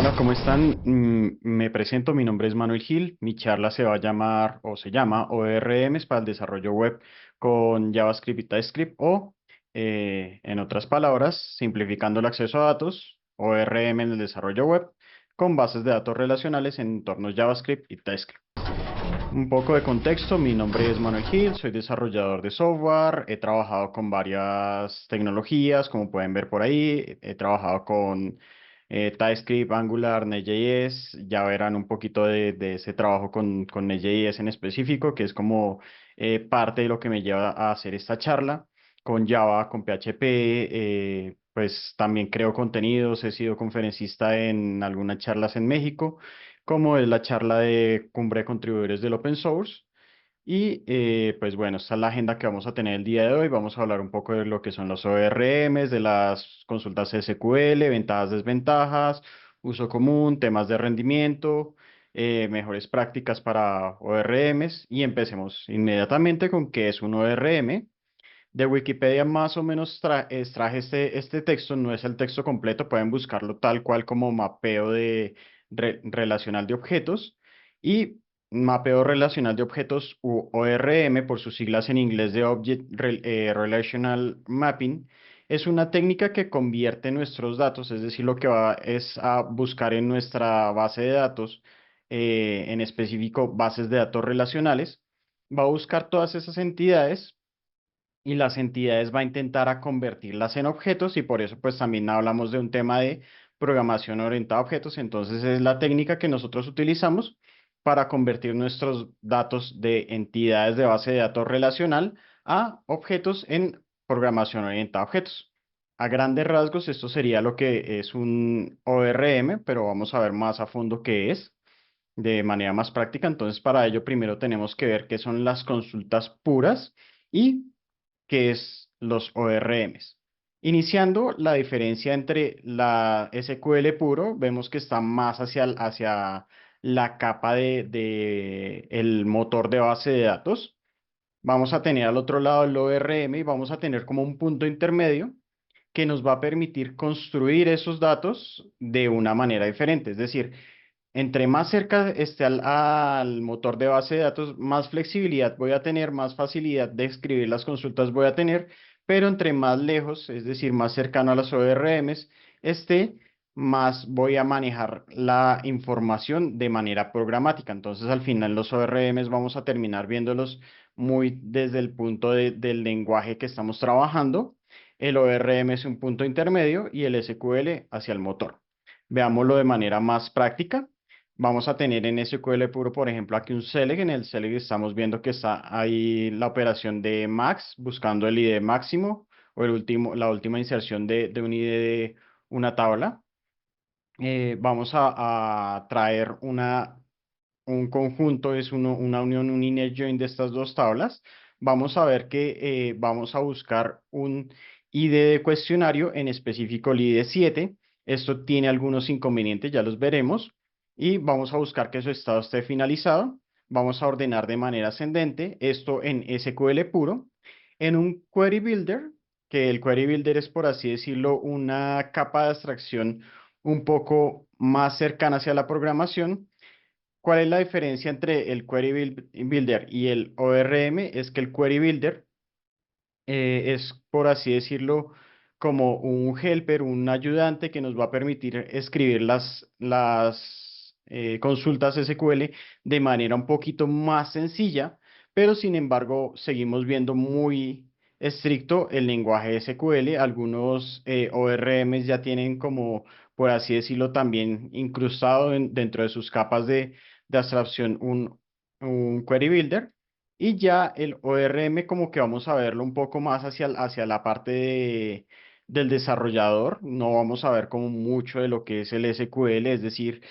Hola, ¿cómo están? Me presento, mi nombre es Manuel Gil. Mi charla se va a llamar o se llama ORMs para el desarrollo web con JavaScript y TypeScript o, en otras palabras, simplificando el acceso a datos, ORM en el desarrollo web con bases de datos relacionales en entornos JavaScript y TypeScript. Un poco de contexto, mi nombre es Manuel Gil, soy desarrollador de software, he trabajado con varias tecnologías, como pueden ver por ahí, he trabajado con TypeScript, Angular, Node.js, ya verán un poquito de ese trabajo con Node.js en específico, que es como parte de lo que me lleva a hacer esta charla, con Java, con PHP, pues también creo contenidos, he sido conferencista en algunas charlas en México como es la charla de Cumbre de Contribuidores del Open Source. Y pues bueno, esta es la agenda que vamos a tener el día de hoy. Vamos a hablar un poco de lo que son los ORMs, de las consultas SQL, ventajas, desventajas, uso común, temas de rendimiento, mejores prácticas para ORMs. Y empecemos inmediatamente con qué es un ORM. De Wikipedia más o menos extraje este texto, no es el texto completo, pueden buscarlo tal cual como mapeo de relacional de objetos y mapeo relacional de objetos u ORM por sus siglas en inglés de Relational Mapping. Es una técnica que convierte nuestros datos, es decir, lo que va es a buscar en nuestra base de datos, en específico bases de datos relacionales, va a buscar todas esas entidades y las entidades va a intentar a convertirlas en objetos y por eso pues también hablamos de un tema de programación orientada a objetos. Entonces es la técnica que nosotros utilizamos para convertir nuestros datos de entidades de base de datos relacional a objetos en programación orientada a objetos. A grandes rasgos esto sería lo que es un ORM, pero vamos a ver más a fondo qué es de manera más práctica. Entonces, para ello, primero tenemos que ver qué son las consultas puras y qué es los ORMs. Iniciando la diferencia entre la SQL puro, vemos que está más hacia la capa de el motor de base de datos. Vamos a tener al otro lado el ORM y vamos a tener como un punto intermedio que nos va a permitir construir esos datos de una manera diferente. Es decir, entre más cerca esté al motor de base de datos, más flexibilidad voy a tener, más facilidad de escribir las consultas voy a tener, pero entre más lejos, es decir, más cercano a las ORMs esté, más voy a manejar la información de manera programática. Entonces, al final, los ORMs vamos a terminar viéndolos muy desde el punto del lenguaje que estamos trabajando. El ORM es un punto intermedio y el SQL hacia el motor. Veámoslo de manera más práctica. Vamos a tener en SQL puro, por ejemplo, aquí un select. En el select estamos viendo que está ahí la operación de max, buscando el ID máximo o la última inserción de un ID de una tabla. Vamos a traer un conjunto, es una unión, un inner join de estas dos tablas. Vamos a ver que vamos a buscar un ID de cuestionario, en específico el ID 7. Esto tiene algunos inconvenientes, ya los veremos. Y vamos a buscar que su estado esté finalizado. Vamos a ordenar de manera ascendente esto en SQL puro. En un Query Builder, que el Query Builder es, por así decirlo, una capa de abstracción un poco más cercana hacia la programación. ¿Cuál es la diferencia entre el Builder y el ORM? Es que el Query Builder es, por así decirlo, como un helper, un ayudante que nos va a permitir escribir las consultas SQL de manera un poquito más sencilla, pero sin embargo seguimos viendo muy estricto el lenguaje SQL. Algunos ORMs ya tienen como, por así decirlo, también incrustado dentro de sus capas de abstracción un Query Builder. Y ya el ORM como que vamos a verlo un poco más hacia la parte del desarrollador. No vamos a ver como mucho de lo que es el SQL, es decir,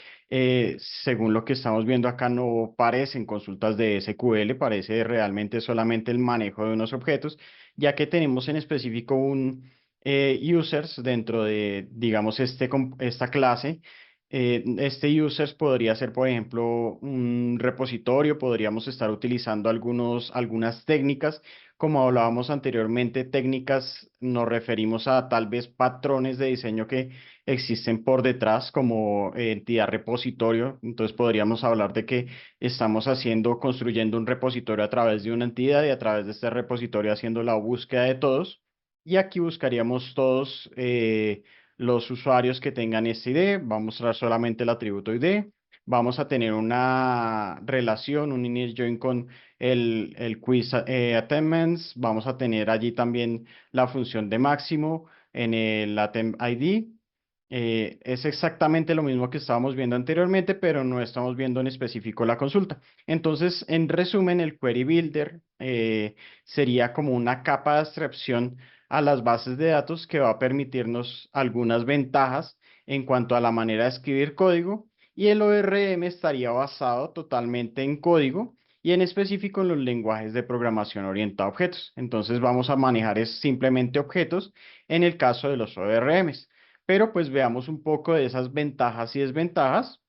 según lo que estamos viendo acá no parecen consultas de SQL, parece realmente solamente el manejo de unos objetos, ya que tenemos en específico un users dentro de, digamos, esta clase Este users podría ser, por ejemplo, un repositorio, podríamos estar utilizando algunas técnicas. Como hablábamos anteriormente, técnicas nos referimos a tal vez patrones de diseño que existen por detrás como entidad repositorio. Entonces podríamos hablar de que estamos construyendo un repositorio a través de una entidad y a través de este repositorio haciendo la búsqueda de todos. Y aquí buscaríamos todos. Los usuarios que tengan este ID, vamos a mostrar solamente el atributo ID, vamos a tener una relación, un init join con el quiz attainments, vamos a tener allí también la función de máximo en el attempt ID. Es exactamente lo mismo que estábamos viendo anteriormente, pero no estamos viendo en específico la consulta. Entonces, en resumen, el Query Builder sería como una capa de abstracción a las bases de datos que va a permitirnos algunas ventajas en cuanto a la manera de escribir código, y el ORM estaría basado totalmente en código y en específico en los lenguajes de programación orientada a objetos. Entonces vamos a manejar simplemente objetos en el caso de los ORMs. Pero pues veamos un poco de esas ventajas y desventajas.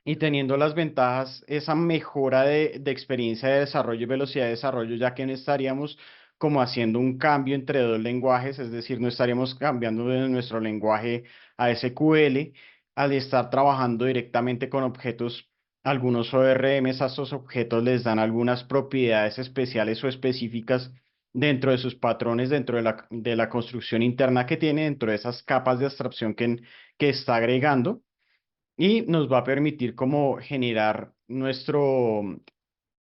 Y teniendo las ventajas, esa mejora de experiencia de desarrollo y velocidad de desarrollo, ya que no estaríamos como haciendo un cambio entre dos lenguajes, es decir, no estaríamos cambiando de nuestro lenguaje a SQL. Al estar trabajando directamente con objetos, algunos ORMs a esos objetos les dan algunas propiedades especiales o específicas dentro de sus patrones, dentro de la construcción interna que tiene, dentro de esas capas de abstracción que está agregando, y nos va a permitir como generar nuestro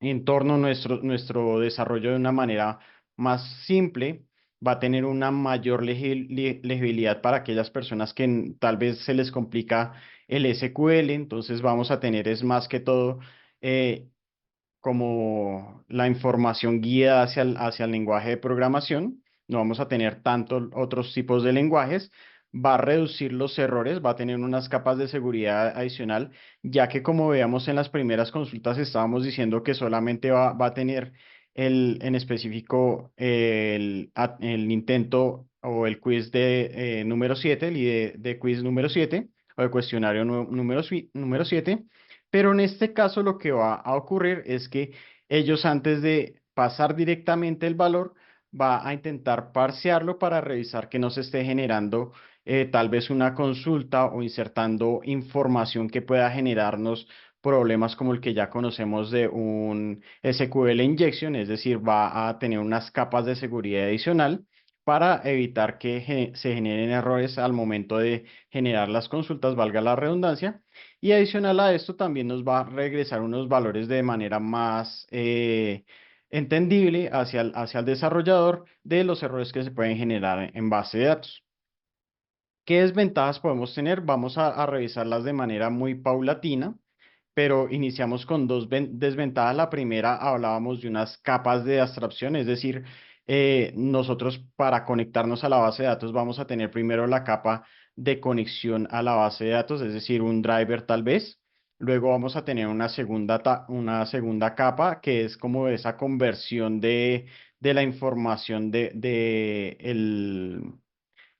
entorno, nuestro desarrollo de una manera más simple. Va a tener una mayor legibilidad para aquellas personas que tal vez se les complica el SQL. Entonces vamos a tener es más que todo eh, como la información guiada hacia el lenguaje de programación. No vamos a tener tanto otros tipos de lenguajes. Va a reducir los errores, va a tener unas capas de seguridad adicional, ya que como veamos en las primeras consultas estábamos diciendo que solamente va a tener en específico el intento o el quiz de número 7, el ID de quiz número 7 o el cuestionario número 7. Pero en este caso lo que va a ocurrir es que ellos, antes de pasar directamente el valor, va a intentar parsearlo para revisar que no se esté generando tal vez una consulta o insertando información que pueda generarnos problemas como el que ya conocemos de un SQL injection. Es decir, va a tener unas capas de seguridad adicional para evitar que se generen errores al momento de generar las consultas, valga la redundancia. Y adicional a esto, también nos va a regresar unos valores de manera más entendible hacia el desarrollador de los errores que se pueden generar en base de datos. ¿Qué desventajas podemos tener? Vamos a revisarlas de manera muy paulatina, pero iniciamos con dos desventajas. La primera, hablábamos de unas capas de abstracción, es decir, nosotros para conectarnos a la base de datos vamos a tener primero la capa de conexión a la base de datos, es decir, un driver tal vez. Luego vamos a tener una segunda capa que es como esa conversión de la información de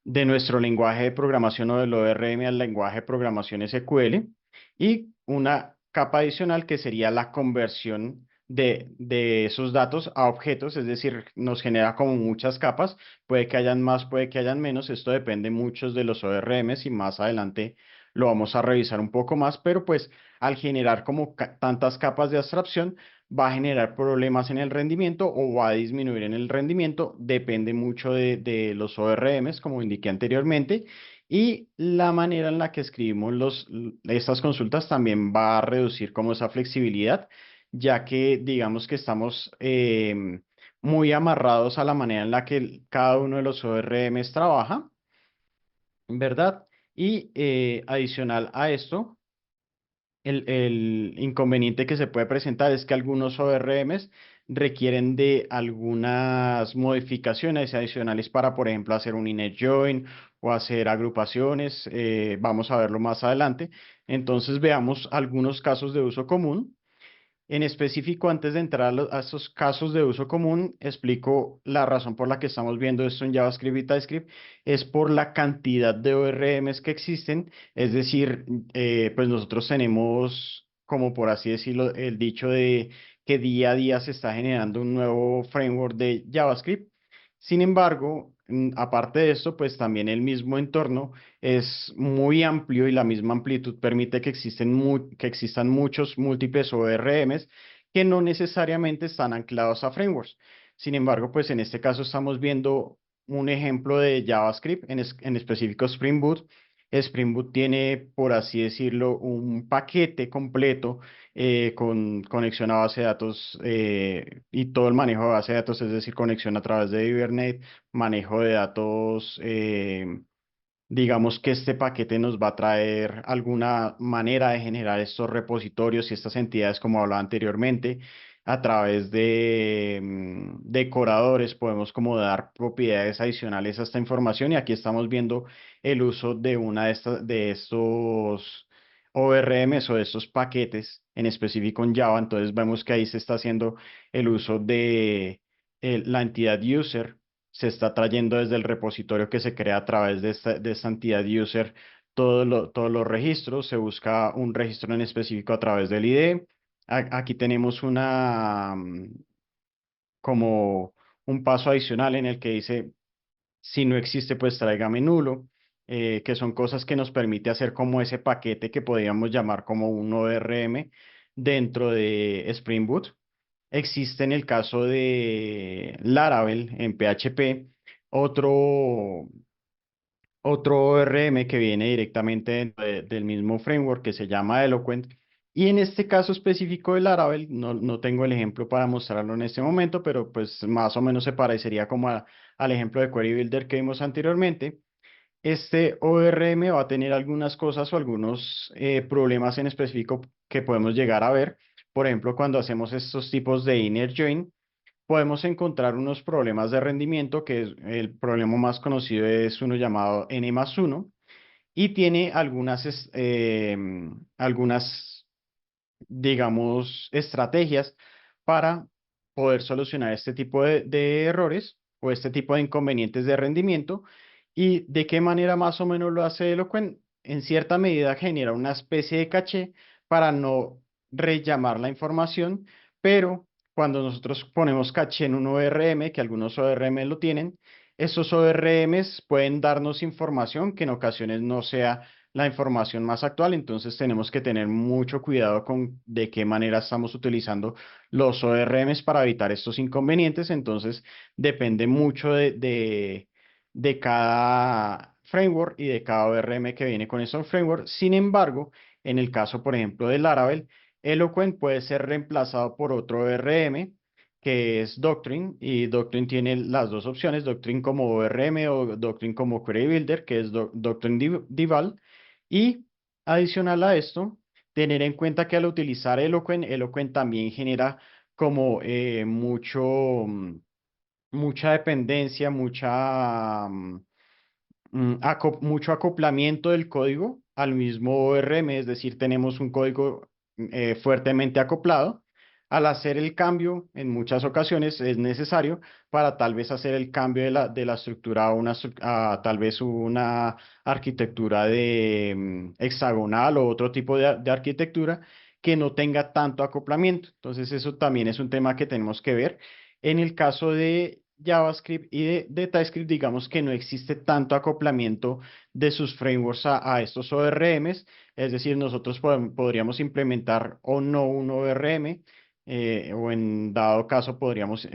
nuestro lenguaje de programación o del ORM al lenguaje de programación SQL, y una capa adicional que sería la conversión de esos datos a objetos. Es decir, nos genera como muchas capas, puede que hayan más, puede que hayan menos, esto depende mucho de los ORMs y más adelante lo vamos a revisar un poco más, pero pues al generar como tantas capas de abstracción, va a generar problemas en el rendimiento o va a disminuir en el rendimiento, depende mucho de los ORMs, como indiqué anteriormente, y la manera en la que escribimos estas consultas también va a reducir como esa flexibilidad, ya que digamos que estamos muy amarrados a la manera en la que cada uno de los ORMs trabaja, ¿verdad? Y adicional a esto, el inconveniente que se puede presentar es que algunos ORMs requieren de algunas modificaciones adicionales para, por ejemplo, hacer un init join o hacer agrupaciones. Vamos a verlo más adelante. Entonces veamos algunos casos de uso común. En específico, antes de entrar a estos casos de uso común, explico la razón por la que estamos viendo esto en JavaScript y TypeScript, es por la cantidad de ORMs que existen, es decir, pues nosotros tenemos, como por así decirlo, el dicho de que día a día se está generando un nuevo framework de JavaScript. Sin embargo, aparte de esto, pues también el mismo entorno es muy amplio y la misma amplitud permite que que existan muchos múltiples ORMs que no necesariamente están anclados a frameworks. Sin embargo, pues en este caso estamos viendo un ejemplo de JavaScript, en específico Spring Boot. Spring Boot tiene, por así decirlo, un paquete completo con conexión a base de datos y todo el manejo de base de datos, es decir, conexión a través de Hibernate, manejo de datos. Digamos que este paquete nos va a traer alguna manera de generar estos repositorios y estas entidades, como hablaba anteriormente, a través de decoradores podemos como dar propiedades adicionales a esta información y aquí estamos viendo el uso de una de estos ORMs o de estos paquetes en específico en Java. Entonces vemos que ahí se está haciendo el uso de la entidad user, se está trayendo desde el repositorio que se crea a través de esta entidad user todos los registros, se busca un registro en específico a través del IDE. Aquí tenemos como un paso adicional en el que dice, si no existe, pues tráigame nulo, que son cosas que nos permite hacer como ese paquete que podríamos llamar como un ORM dentro de Spring Boot. Existe en el caso de Laravel en PHP otro, otro ORM que viene directamente del mismo framework que se llama Eloquent. Y en este caso específico de Laravel, no tengo el ejemplo para mostrarlo en este momento, pero pues más o menos se parecería como al ejemplo de Query Builder que vimos anteriormente. Este ORM va a tener algunas cosas o algunos problemas en específico que podemos llegar a ver. Por ejemplo, cuando hacemos estos tipos de inner join, podemos encontrar unos problemas de rendimiento, que el problema más conocido es uno llamado N+1 y tiene algunas digamos, estrategias para poder solucionar este tipo de errores o este tipo de inconvenientes de rendimiento. ¿Y de qué manera más o menos lo hace Eloquent? En cierta medida genera una especie de caché para no rellamar la información, pero cuando nosotros ponemos caché en un ORM, que algunos ORM lo tienen, esos ORMs pueden darnos información que en ocasiones no sea la información más actual, entonces tenemos que tener mucho cuidado con de qué manera estamos utilizando los ORMs para evitar estos inconvenientes, entonces depende mucho de cada framework y de cada ORM que viene con esos framework. Sin embargo, en el caso, por ejemplo, de Laravel, Eloquent puede ser reemplazado por otro ORM que es Doctrine, y Doctrine tiene las dos opciones, Doctrine como ORM o Doctrine como Query Builder, que es Doctrine Dival, y adicional a esto, tener en cuenta que al utilizar Eloquent, Eloquent también genera como mucha dependencia, mucho acoplamiento del código al mismo ORM, es decir, tenemos un código fuertemente acoplado. Al hacer el cambio, en muchas ocasiones es necesario para tal vez hacer el cambio de la estructura a tal vez una arquitectura de hexagonal o otro tipo de arquitectura que no tenga tanto acoplamiento. Entonces, eso también es un tema que tenemos que ver. En el caso de JavaScript y de TypeScript, digamos que no existe tanto acoplamiento de sus frameworks a estos ORMs, es decir, nosotros podríamos implementar o no un ORM, o en dado caso podríamos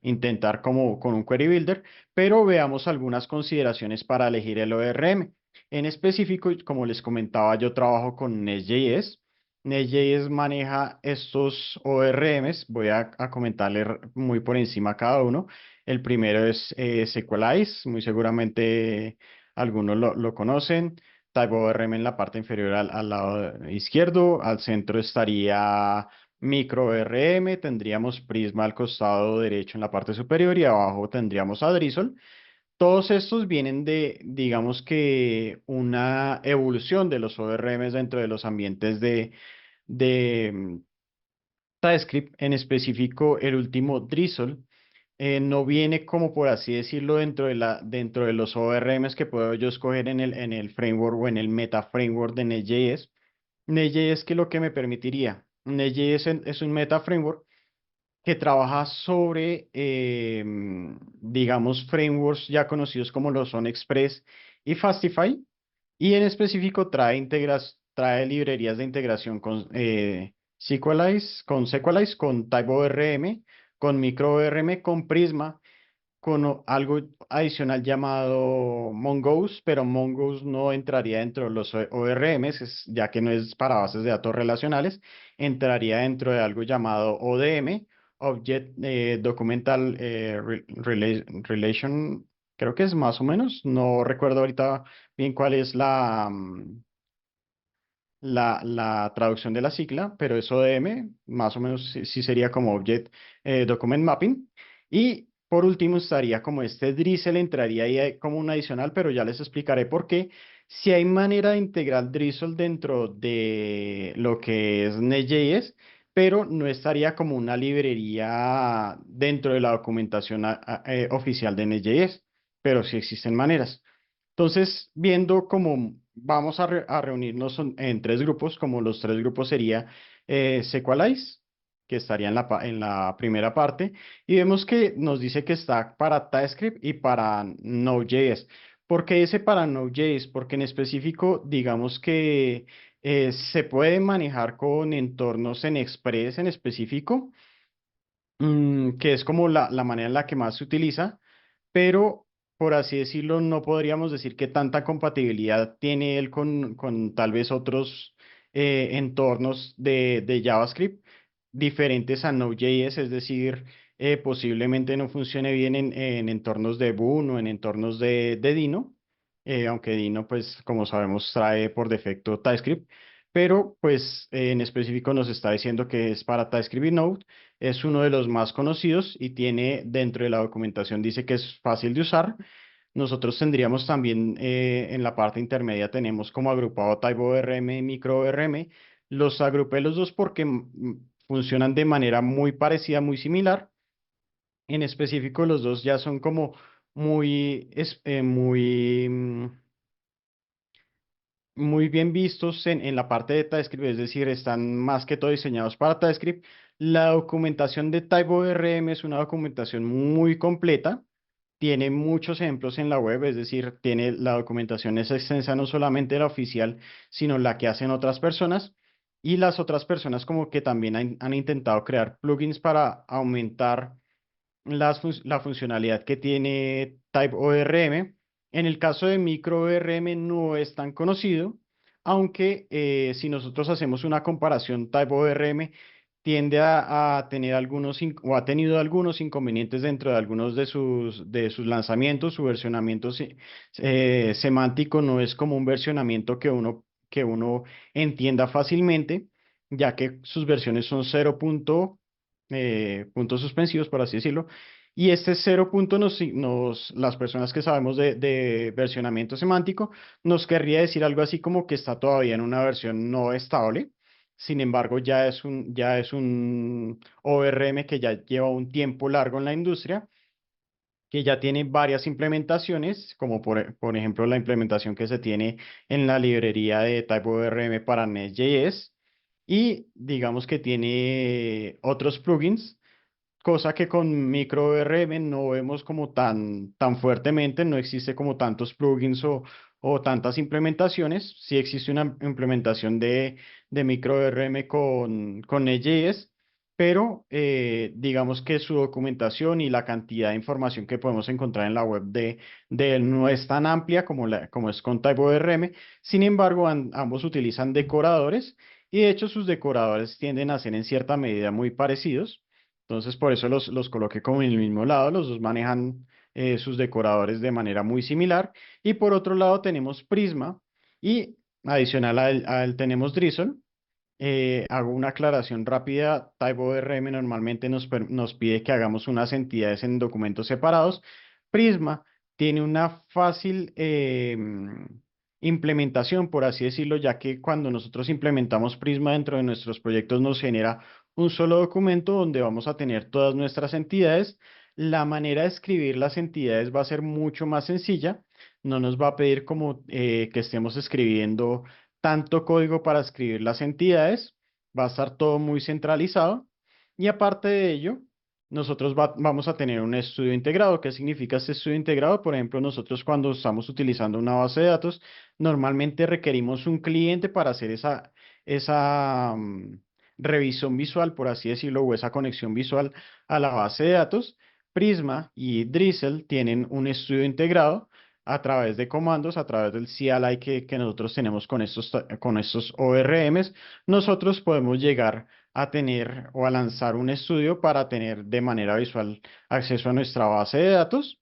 intentar como con un Query Builder, pero veamos algunas consideraciones para elegir el ORM. En específico, como les comentaba, yo trabajo con Nest.js. Nest.js maneja estos ORMs, voy a comentarle muy por encima cada uno. El primero es Sequelize, muy seguramente algunos lo conocen. TypeORM en la parte inferior al lado izquierdo, al centro estaría MicroORM, tendríamos Prisma al costado derecho en la parte superior y abajo tendríamos a Drizzle. Todos estos vienen de, digamos que, una evolución de los ORMs dentro de los ambientes de TypeScript, en específico el último Drizzle, no viene como por así decirlo dentro de los ORMs que puedo yo escoger en el framework o en el meta framework de Node.js. Node.js, ¿qué es lo que me permitiría? Node.js es un meta framework que trabaja sobre, digamos, frameworks ya conocidos como lo son Express y Fastify, y en específico trae librerías de integración con SQLize, con TypeORM, con MicroORM, con Prisma, con algo adicional llamado Mongoose, pero Mongoose no entraría dentro de los ORMs, ya que no es para bases de datos relacionales, entraría dentro de algo llamado ODM, Object Documental Relation, creo que es más o menos, no recuerdo ahorita bien cuál es la traducción de la sigla, pero es ODM, más o menos sí sería como Object Document Mapping. Y por último estaría como este Drizzle, entraría ahí como un adicional, pero ya les explicaré por qué. Si hay manera de integrar Drizzle dentro de lo que es Node.js, pero no estaría como una librería dentro de la documentación oficial de Node.js, pero sí existen maneras. Entonces, viendo cómo vamos a reunirnos en tres grupos, como los tres grupos sería Sequalize, que estaría en la primera parte, y vemos que nos dice que está para TypeScript y para Node.js. ¿Por qué ese para Node.js? Porque en específico, digamos que se puede manejar con entornos en Express en específico, que es como la manera en la que más se utiliza, pero por así decirlo, no podríamos decir que tanta compatibilidad tiene él con tal vez otros entornos de JavaScript diferentes a Node.js, es decir, posiblemente no funcione bien en entornos de Boon o en entornos de Dino, aunque Dino, pues como sabemos, trae por defecto TypeScript, pero pues en específico nos está diciendo que es para TypeScript y Node. Es uno de los más conocidos y tiene dentro de la documentación, dice que es fácil de usar. Nosotros tendríamos también en la parte intermedia, tenemos como agrupado TypeORM y MicroORM. Los agrupé los dos porque funcionan de manera muy parecida, muy similar. En específico, los dos ya son como muy bien vistos en la parte de TypeScript, es decir, están más que todo diseñados para TypeScript. La documentación de TypeORM es una documentación muy completa, tiene muchos ejemplos en la web, es decir, la documentación es extensa no solamente la oficial, sino la que hacen otras personas. Y las otras personas como que también han intentado crear plugins para aumentar la funcionalidad que tiene TypeORM. En el caso de MicroORM no es tan conocido, aunque si nosotros hacemos una comparación, TypeORM tiende a tener o ha tenido algunos inconvenientes dentro de algunos de sus lanzamientos. Su versionamiento semántico no es como un versionamiento que uno entienda fácilmente, ya que sus versiones son 0 puntos suspensivos, por así decirlo. Y este cero punto las personas que sabemos de versionamiento semántico, nos querría decir algo así como que está todavía en una versión no estable. Sin embargo, ya es un ORM que ya lleva un tiempo largo en la industria, que ya tiene varias implementaciones, como por ejemplo la implementación que se tiene en la librería de TypeORM para Nest.js, y digamos que tiene otros plugins, cosa que con MicroORM no vemos como tan fuertemente, no existe como tantos plugins o tantas implementaciones. Sí existe una implementación de MicroORM con Node.js, pero digamos que su documentación y la cantidad de información que podemos encontrar en la web de él no es tan amplia como es con TypeORM. Sin embargo, ambos utilizan decoradores y de hecho sus decoradores tienden a ser en cierta medida muy parecidos. Entonces, por eso los coloqué como en el mismo lado. Los dos manejan sus decoradores de manera muy similar. Y por otro lado tenemos Prisma y adicional a él tenemos Drizzle. Hago una aclaración rápida. TypeORM normalmente nos pide que hagamos unas entidades en documentos separados. Prisma tiene una fácil implementación, por así decirlo, ya que cuando nosotros implementamos Prisma dentro de nuestros proyectos nos genera un solo documento donde vamos a tener todas nuestras entidades. La manera de escribir las entidades va a ser mucho más sencilla. No nos va a pedir como que estemos escribiendo tanto código para escribir las entidades. Va a estar todo muy centralizado. Y aparte de ello, nosotros vamos a tener un estudio integrado. ¿Qué significa este estudio integrado? Por ejemplo, nosotros cuando estamos utilizando una base de datos, normalmente requerimos un cliente para hacer esa revisión visual, por así decirlo, o esa conexión visual a la base de datos. Prisma y Drizzle tienen un estudio integrado a través de comandos, a través del CLI que nosotros tenemos con estos ORMs. Nosotros podemos llegar a tener o a lanzar un estudio para tener de manera visual acceso a nuestra base de datos.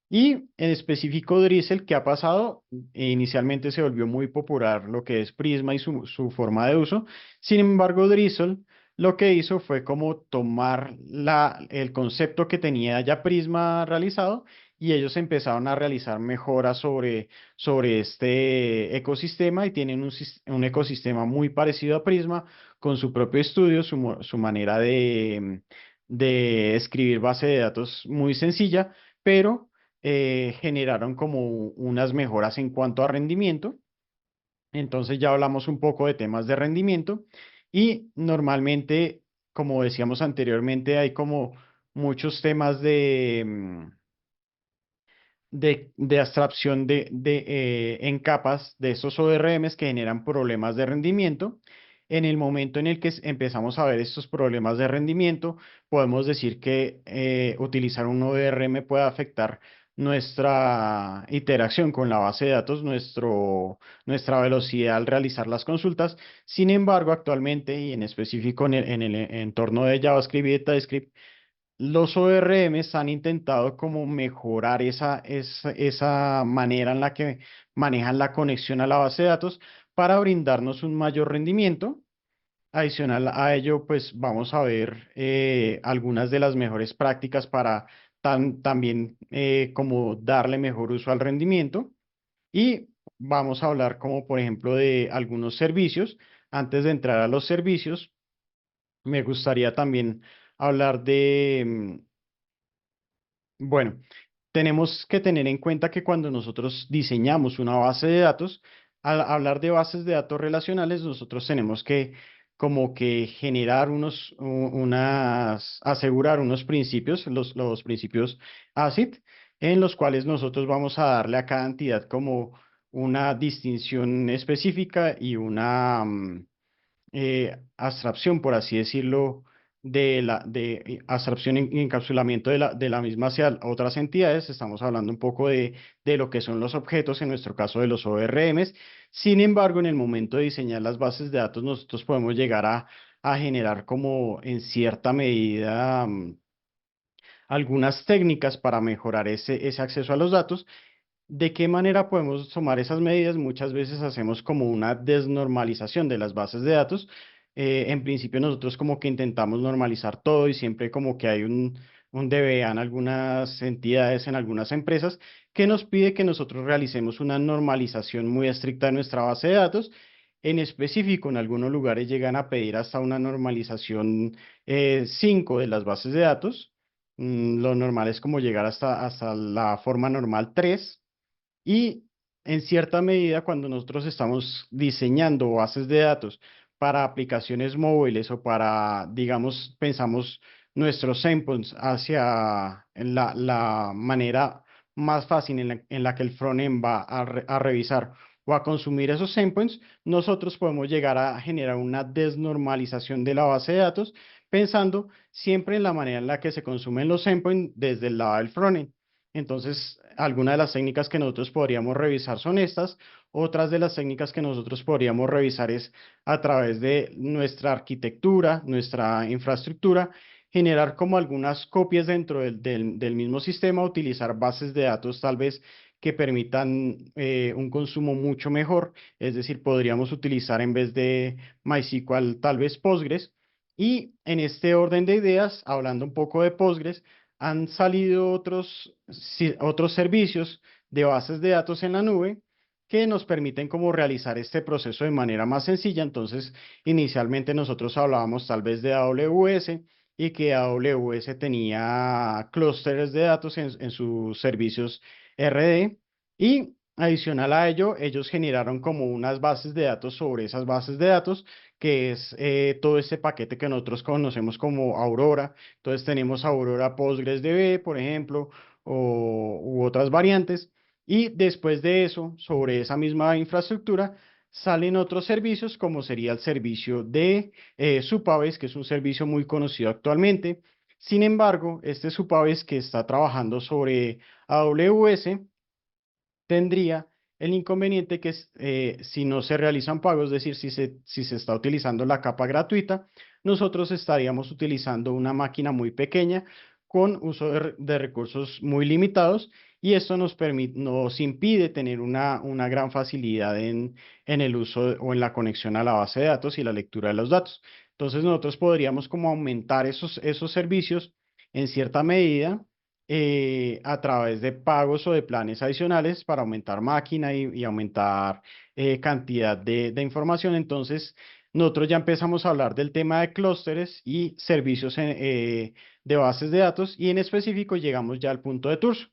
Y en específico Drizzle, ¿qué ha pasado? Inicialmente se volvió muy popular lo que es Prisma y su forma de uso. Sin embargo, Drizzle lo que hizo fue como tomar el concepto que tenía ya Prisma realizado y ellos empezaron a realizar mejoras sobre este ecosistema y tienen un ecosistema muy parecido a Prisma con su propio estudio, su manera de escribir base de datos muy sencilla, pero generaron como unas mejoras en cuanto a rendimiento. Entonces ya hablamos un poco de temas de rendimiento y normalmente, como decíamos anteriormente, hay como muchos temas de abstracción en capas de esos ORMs que generan problemas de rendimiento. En el momento en el que empezamos a ver estos problemas de rendimiento, podemos decir que utilizar un ORM puede afectar nuestra interacción con la base de datos, nuestra velocidad al realizar las consultas. Sin embargo, actualmente y en específico en el entorno de JavaScript y de TypeScript, los ORMs han intentado como mejorar esa manera en la que manejan la conexión a la base de datos para brindarnos un mayor rendimiento. Adicional a ello, pues vamos a ver algunas de las mejores prácticas para también como darle mejor uso al rendimiento. Y vamos a hablar como por ejemplo de algunos servicios. Antes de entrar a los servicios, me gustaría también hablar bueno, tenemos que tener en cuenta que cuando nosotros diseñamos una base de datos, al hablar de bases de datos relacionales, nosotros tenemos que como que generar asegurar unos principios, los principios ACID, en los cuales nosotros vamos a darle a cada entidad como una distinción específica y una abstracción, por así decirlo, de abstracción y encapsulamiento de la misma hacia otras entidades. Estamos hablando un poco de lo que son los objetos, en nuestro caso de los ORMs. Sin embargo, en el momento de diseñar las bases de datos, nosotros podemos llegar a generar como en cierta medida algunas técnicas para mejorar ese acceso a los datos. ¿De qué manera podemos tomar esas medidas? Muchas veces hacemos como una desnormalización de las bases de datos. En principio nosotros como que intentamos normalizar todo y siempre como que hay un DBA en algunas entidades, en algunas empresas, que nos pide que nosotros realicemos una normalización muy estricta de nuestra base de datos. En específico, en algunos lugares llegan a pedir hasta una normalización 5 de las bases de datos. Lo normal es como llegar hasta la forma normal 3 y en cierta medida, cuando nosotros estamos diseñando bases de datos para aplicaciones móviles o para, digamos, pensamos nuestros endpoints hacia la manera más fácil en la que el frontend va a revisar o a consumir esos endpoints, nosotros podemos llegar a generar una desnormalización de la base de datos pensando siempre en la manera en la que se consumen los endpoints desde el lado del frontend. Entonces, algunas de las técnicas que nosotros podríamos revisar son estas. Otras de las técnicas que nosotros podríamos revisar es a través de nuestra arquitectura, nuestra infraestructura, generar como algunas copias dentro del mismo sistema, utilizar bases de datos tal vez que permitan un consumo mucho mejor. Es decir, podríamos utilizar en vez de MySQL tal vez Postgres. Y en este orden de ideas, hablando un poco de Postgres, han salido otros servicios de bases de datos en la nube que nos permiten como realizar este proceso de manera más sencilla. Entonces, inicialmente nosotros hablábamos tal vez de AWS y que AWS tenía clústeres de datos en sus servicios RD y adicional a ello, ellos generaron como unas bases de datos sobre esas bases de datos, que es todo este paquete que nosotros conocemos como Aurora. Entonces tenemos Aurora PostgreSDB, por ejemplo, u otras variantes. Y después de eso, sobre esa misma infraestructura, salen otros servicios como sería el servicio de Supabase, que es un servicio muy conocido actualmente. Sin embargo, este Supabase que está trabajando sobre AWS tendría el inconveniente que si no se realizan pagos, es decir, si se está utilizando la capa gratuita, nosotros estaríamos utilizando una máquina muy pequeña con uso de recursos muy limitados y esto nos impide tener una gran facilidad en el uso o en la conexión a la base de datos y la lectura de los datos. Entonces nosotros podríamos como aumentar esos servicios en cierta medida a través de pagos o de planes adicionales para aumentar máquina y aumentar cantidad de información. Entonces, nosotros ya empezamos a hablar del tema de clústeres y servicios de bases de datos y en específico llegamos ya al punto de Turso.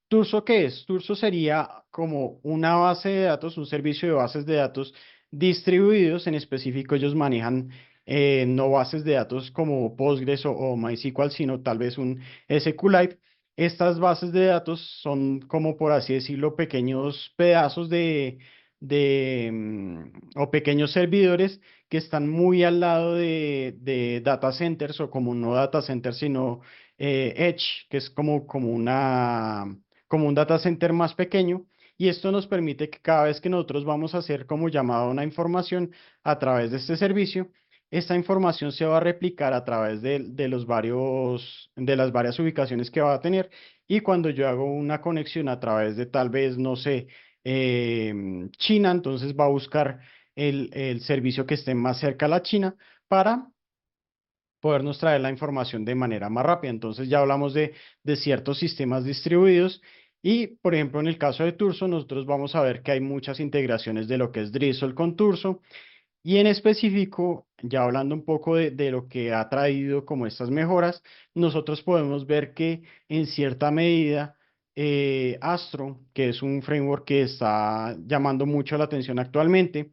¿Turso qué es? Turso sería como una base de datos, un servicio de bases de datos distribuidos. En específico, ellos manejan no bases de datos como Postgres o MySQL, sino tal vez un SQLite. Estas bases de datos son como, por así decirlo, pequeños pedazos o pequeños servidores que están muy al lado de data centers o como no data centers, sino Edge, que es como un data center más pequeño. Y esto nos permite que cada vez que nosotros vamos a hacer como llamado a una información a través de este servicio, esta información se va a replicar a través de las varias ubicaciones que va a tener. Y cuando yo hago una conexión a través de tal vez, no sé, China, entonces va a buscar el servicio que esté más cerca a la China para podernos traer la información de manera más rápida. Entonces ya hablamos de ciertos sistemas distribuidos y, por ejemplo, en el caso de Turso, nosotros vamos a ver que hay muchas integraciones de lo que es Drizzle con Turso y en específico, ya hablando un poco de lo que ha traído como estas mejoras, nosotros podemos ver que en cierta medida Astro, que es un framework que está llamando mucho la atención actualmente,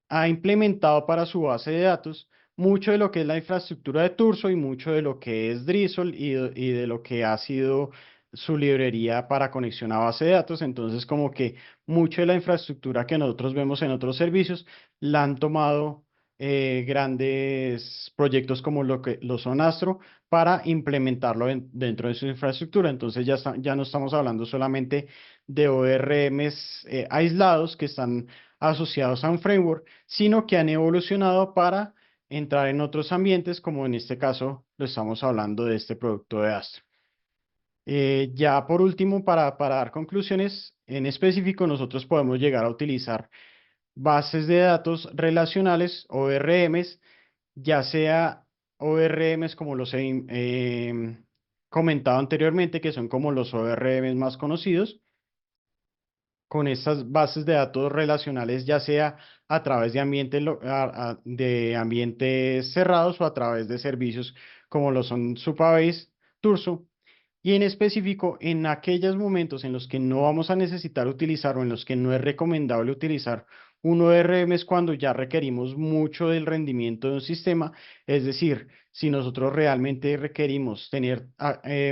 ha implementado para su base de datos mucho de lo que es la infraestructura de Turso y mucho de lo que es Drizzle y de lo que ha sido su librería para conexión a base de datos. Entonces, como que mucho de la infraestructura que nosotros vemos en otros servicios la han tomado grandes proyectos como lo que lo son Astro para implementarlo dentro de su infraestructura. Entonces, ya no estamos hablando solamente de ORMs aislados que están asociados a un framework, sino que han evolucionado para entrar en otros ambientes, como en este caso lo estamos hablando de este producto de Astro. Ya por último, para dar conclusiones, en específico nosotros podemos llegar a utilizar bases de datos relacionales, ORMs, ya sea ORMs como los he comentado anteriormente, que son como los ORMs más conocidos, con estas bases de datos relacionales, ya sea a través de de ambientes cerrados o a través de servicios como lo son Supabase, Turso, y en específico en aquellos momentos en los que no vamos a necesitar utilizar o en los que no es recomendable utilizar un ORM es cuando ya requerimos mucho del rendimiento de un sistema, es decir, si nosotros realmente requerimos tener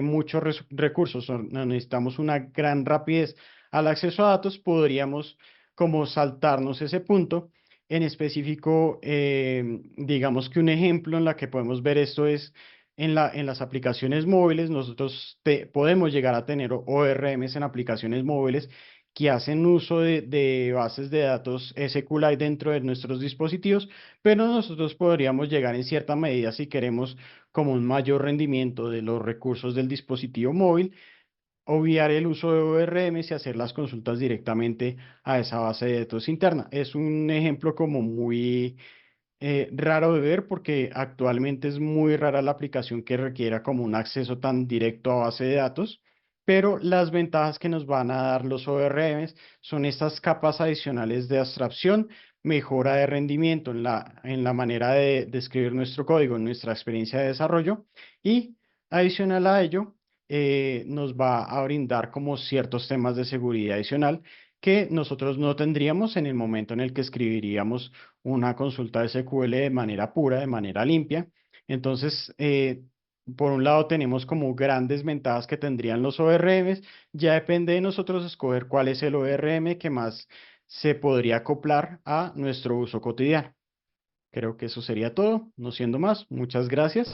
muchos recursos o necesitamos una gran rapidez al acceso a datos, podríamos como saltarnos ese punto. En específico, digamos que un ejemplo en la que podemos ver esto es en las aplicaciones móviles. Nosotros podemos llegar a tener ORMs en aplicaciones móviles que hacen uso de bases de datos SQLite dentro de nuestros dispositivos, pero nosotros podríamos llegar en cierta medida si queremos como un mayor rendimiento de los recursos del dispositivo móvil obviar el uso de ORMs y hacer las consultas directamente a esa base de datos interna. Es un ejemplo como muy raro de ver porque actualmente es muy rara la aplicación que requiera como un acceso tan directo a base de datos. pero las ventajas que nos van a dar los ORMs son estas capas adicionales de abstracción, mejora de rendimiento en la manera de escribir nuestro código, en nuestra experiencia de desarrollo, y adicional a ello, nos va a brindar como ciertos temas de seguridad adicional que nosotros no tendríamos en el momento en el que escribiríamos una consulta de SQL de manera pura, de manera limpia. Entonces, por un lado tenemos como grandes ventajas que tendrían los ORMs, ya depende de nosotros escoger cuál es el ORM que más se podría acoplar a nuestro uso cotidiano. Creo que eso sería todo, no siendo más. Muchas gracias.